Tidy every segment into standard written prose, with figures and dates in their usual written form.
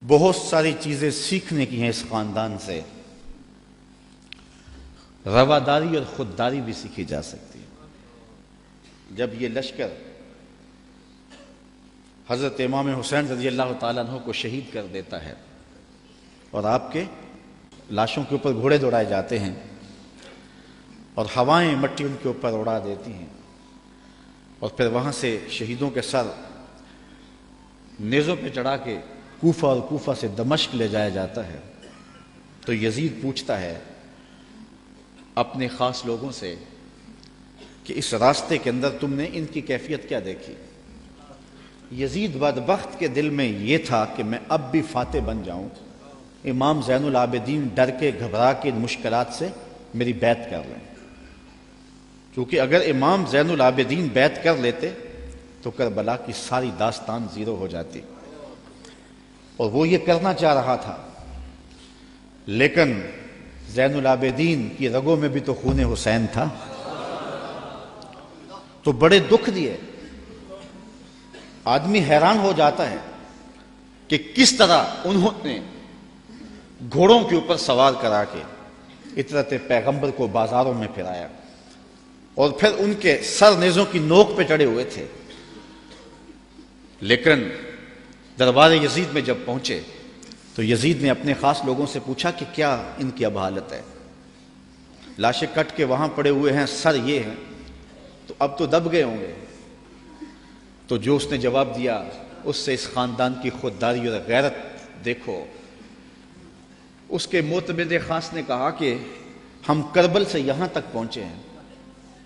بہت ساری چیزیں سیکھنے کی ہیں اس خاندان سے. رواداری اور خودداری بھی سیکھی جا سکتی ہے. جب یہ لشکر حضرت امام حسین رضی اللہ تعالیٰ عنہ کو شہید کر دیتا ہے اور آپ کے لاشوں کے اوپر گھوڑے دوڑائے جاتے ہیں اور ہوائیں مٹی ان کے اوپر اڑا دیتی ہیں، اور پھر وہاں سے شہیدوں کے سر نیزوں پہ چڑھا کے کوفہ اور کوفہ سے دمشق لے جایا جاتا ہے، تو یزید پوچھتا ہے اپنے خاص لوگوں سے کہ اس راستے کے اندر تم نے ان کی کیفیت کیا دیکھی؟ یزید بدبخت کے دل میں یہ تھا کہ میں اب بھی فاتح بن جاؤں، امام زین العابدین ڈر کے گھبرا کے ان مشکلات سے میری بیعت کر لیں، کیونکہ اگر امام زین العابدین بیعت کر لیتے تو کربلا کی ساری داستان زیرو ہو جاتی. اور وہ یہ کرنا چاہ رہا تھا، لیکن زین العابدین کی رگوں میں بھی تو خون حسین تھا، تو بڑے دکھ دیے. آدمی حیران ہو جاتا ہے کہ کس طرح انہوں نے گھوڑوں کے اوپر سوار کرا کے اطرت پیغمبر کو بازاروں میں پھرایا، اور پھر ان کے سر نیزوں کی نوک پہ چڑھے ہوئے تھے. لیکن دربار یزید میں جب پہنچے تو یزید نے اپنے خاص لوگوں سے پوچھا کہ کیا ان کی اب حالت ہے؟ لاشیں کٹ کے وہاں پڑے ہوئے ہیں، سر یہ ہیں، تو اب تو دب گئے ہوں گے. تو جو اس نے جواب دیا اس سے اس خاندان کی خودداری اور غیرت دیکھو. اس کے معتمد خاص نے کہا کہ ہم کربل سے یہاں تک پہنچے ہیں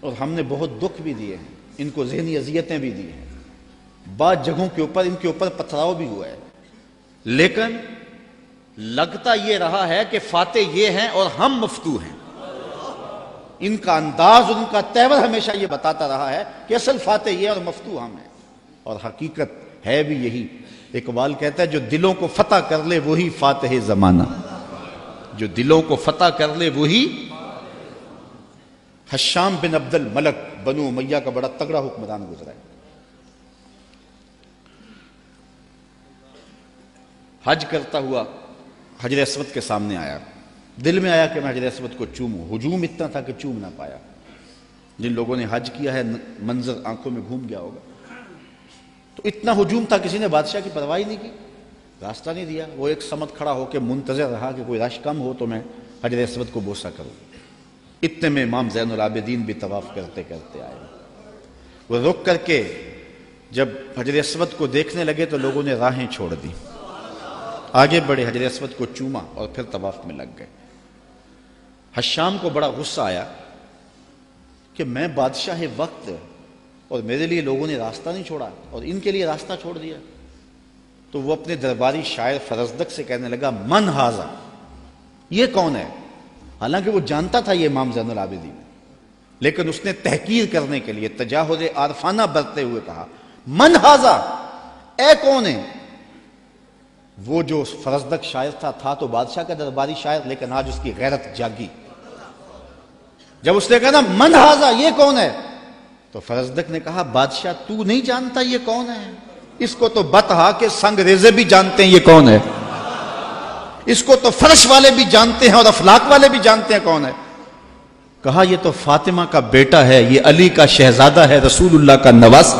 اور ہم نے بہت دکھ بھی دیے ہیں، ان کو ذہنی اذیتیں بھی دی ہیں، بعض جگہوں کے اوپر ان کے اوپر پتھراؤ بھی ہوا ہے، لیکن لگتا یہ رہا ہے کہ فاتح یہ ہیں اور ہم مفتو ہیں. ان کا انداز اور ان کا تیور ہمیشہ یہ بتاتا رہا ہے کہ اصل فاتح یہ اور مفتو ہم ہیں، اور حقیقت ہے بھی یہی. اقبال کہتا ہے جو دلوں کو فتح کر لے وہی فاتح زمانہ، جو دلوں کو فتح کر لے وہی. حشام بن عبد الملک بنو امیہ کا بڑا تگڑا حکمران گزرا ہے. حج کرتا ہوا حجر اسود کے سامنے آیا، دل میں آیا کہ میں حجر اسود کو چوموں. ہجوم اتنا تھا کہ چوم نہ پایا. جن لوگوں نے حج کیا ہے منظر آنکھوں میں گھوم گیا ہوگا. تو اتنا ہجوم تھا کسی نے بادشاہ کی پرواہ نہیں کی، راستہ نہیں دیا. وہ ایک سمت کھڑا ہو کے منتظر رہا کہ کوئی رش کم ہو تو میں حجر اسود کو بوسہ کروں. اتنے میں امام زین العابدین بھی طواف کرتے کرتے آئے. وہ رک کر کے جب حجر اسود کو دیکھنے لگے تو لوگوں نے راہیں چھوڑ دی، آگے بڑھے، حجر اسود کو چوما اور پھر طواف میں لگ گئے. حشام کو بڑا غصہ آیا کہ میں بادشاہ وقت اور میرے لیے لوگوں نے راستہ نہیں چھوڑا اور ان کے لیے راستہ چھوڑ دیا. تو وہ اپنے درباری شاعر فرزدق سے کہنے لگا من ہاذا، یہ کون ہے؟ حالانکہ وہ جانتا تھا یہ امام زین العابدین، لیکن اس نے تحقیر کرنے کے لیے تجاہل عارفانہ برتتے ہوئے کہا من ہاذا، اے کون ہے؟ وہ جو فرزدق شاعر تھا تو بادشاہ کا درباری شاعر، لیکن آج اس کی غیرت جاگی. جب اس نے کہا نا من ہاذا، یہ کون ہے، تو فرزدق نے کہا بادشاہ تو نہیں جانتا یہ کون ہے؟ اس کو تو بتہا کہ سنگ ریزے بھی جانتے ہیں یہ کون ہے، اس کو تو فرش والے بھی جانتے ہیں اور افلاک والے بھی جانتے ہیں کون ہے. کہا یہ تو فاطمہ کا بیٹا ہے، یہ علی کا شہزادہ ہے، رسول اللہ کا نواسہ.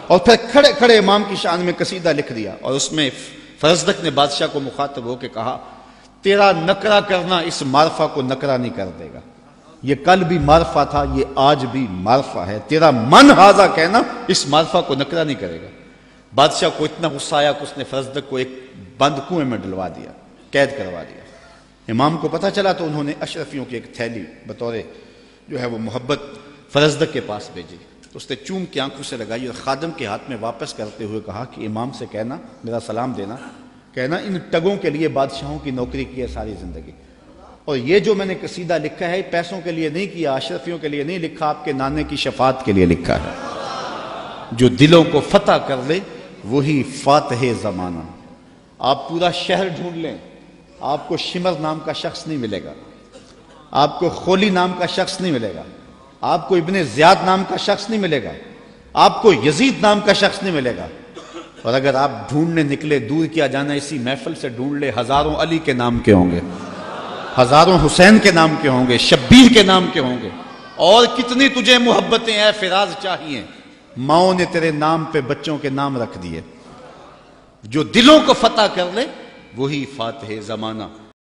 اور پھر کھڑے کھڑے امام کی شان میں قصیدہ لکھ دیا، اور اس میں فرزدق نے بادشاہ کو مخاطب ہو کے کہا تیرا نکرہ کرنا اس معرفہ کو نکرہ نہیں کر دے گا. یہ کل بھی معرفہ تھا، یہ آج بھی معرفہ ہے. تیرا من ہاذا کہنا اس معرفہ کو نکرہ نہیں کرے گا. بادشاہ کو اتنا غصہ آیا کہ اس نے فرزدق کو ایک بند کنویں میں ڈلوا دیا، قید کروا دیا. امام کو پتہ چلا تو انہوں نے اشرفیوں کی ایک تھیلی بطور جو ہے وہ محبت فرزدق کے پاس بھیجی. تو اس نے چوم کی آنکھوں سے لگائی اور خادم کے ہاتھ میں واپس کرتے ہوئے کہا کہ امام سے کہنا، میرا سلام دینا، کہنا ان ٹگوں کے لیے بادشاہوں کی نوکری کی ہے ساری زندگی، اور یہ جو میں نے قصیدہ لکھا ہے پیسوں کے لیے نہیں کیا، اشرفیوں کے لیے نہیں لکھا، آپ کے نانے کی شفاعت کے لیے لکھا ہے. جو دلوں کو فتح کر لے وہی فاتح زمانہ. آپ پورا شہر ڈھونڈ لیں، آپ کو شمر نام کا شخص نہیں ملے گا، آپ کو خولی نام کا شخص نہیں ملے گا، آپ کو ابن زیاد نام کا شخص نہیں ملے گا، آپ کو یزید نام کا شخص نہیں ملے گا. اور اگر آپ ڈھونڈنے نکلے دور کیا جانا اسی محفل سے ڈھونڈ لے، ہزاروں علی کے نام کے ہوں گے، ہزاروں حسین کے نام کے ہوں گے، شبیر کے نام کے ہوں گے، اور کتنی تجھے محبتیں اے فراز چاہیے، ماؤں نے تیرے نام پہ بچوں کے نام رکھ دیے۔ جو دلوں کو فتح کر لے وہی فاتح زمانہ۔